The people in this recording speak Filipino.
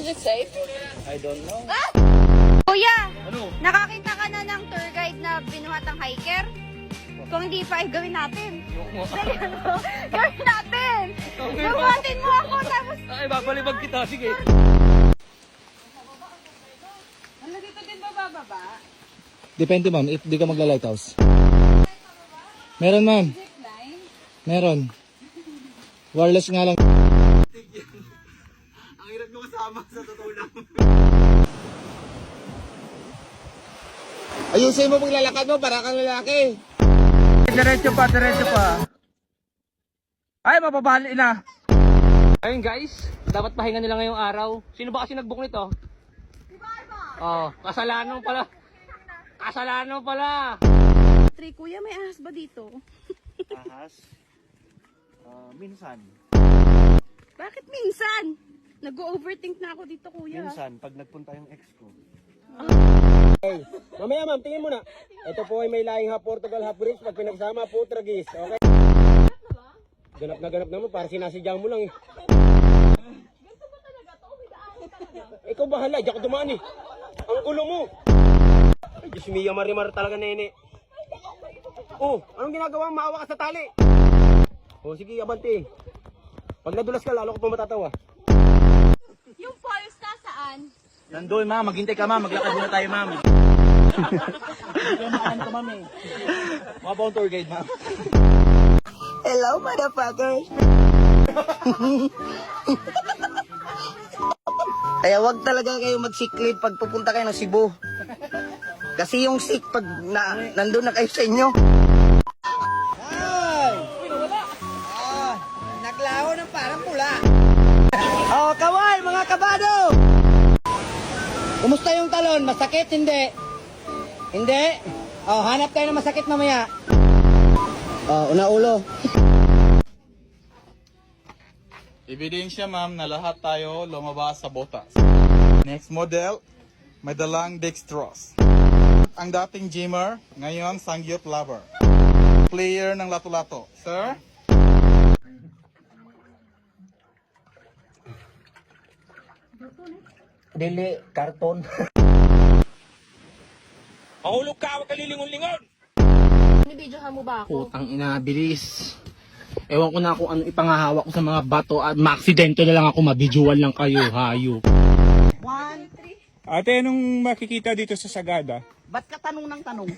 Is it safe? I don't know. Ah! Kuya, Ano? nakakita ka na ng tour guide na binuhatang hiker? Kung hindi pa, ay gawin natin. Dali ano? Gawin natin! Bubuhatin mo ako, tapos... Ay, babalibag kita. Sige. Ano dito din ba bababa? Depende ma'am, if di ka magla-lighthouse. Meron ma'am. Zipline? Meron. Wireless nga lang. Ang hirap mo kasama sa totoo lang. Ayusin mo paglalakad mo para kang lalaki. Diretso pa, diretso pa. Ay, mapabali na. Ayun guys, dapat pahinga nila ngayong araw. Sino ba kasi nag-book nito? Oh, kasalanan pala. Kasalanan pala. Tri, kuya, may ahas ba dito? Ahas? Minsan. Bakit minsan? Nag-overthink na ako dito, kuya. Minsan, pag nagpunta yung ex ko. Mamaya ma'am, tingin mo na. Ito po ay may lahing half Portugal, half British. Pag pinagsama po, tragis. Okay? Ganap na ganap naman, para sinasadya mo lang eh. Ikaw bahala, diyan ka dumaan eh. Ang ulo mo. Ay, Diyos mia, marimar talaga nene. Oh, anong ginagawa? Maawa ka sa tali. Oh, sige, abante. Pag nadulas ka, lalo ko pa matatawa. Yung falls na saan? Nandoon, ma'am. Maghintay ka, ma'am. Maglakad muna tayo, ma'am. Maan ko, ma'am eh. Mga ba tour guide, ma'am? Hello, motherfuckers. Kaya wag talaga kayo mag-sick pag pupunta kayo ng Cebu. Kasi yung sick pag nandun na kayo sa inyo. Ay! Naglaho ng parang pula. Oh, kaway mga kabado! Kumusta yung talon? Masakit? Hindi? Hindi? Oh, hanap tayo ng masakit mamaya. Oh, una ulo. Ebidensya ma'am na lahat tayo lumabas sa botas. Next model, may dalang dextrose. Ang dating gymmer, ngayon sangyup lover. Player ng lato-lato. Sir? Dili, karton. Mahulog ka, huwag ka lilingon-lingon. Nabidyohan mo ba ako? Putang ina, bilis. Ewan ko na kung ano ipangahawak ko sa mga bato at maaksidente na lang ako, mabidjual lang kayo, hayop. Ate, anong makikita dito sa Sagada? Ba't ka tanong ng tanong?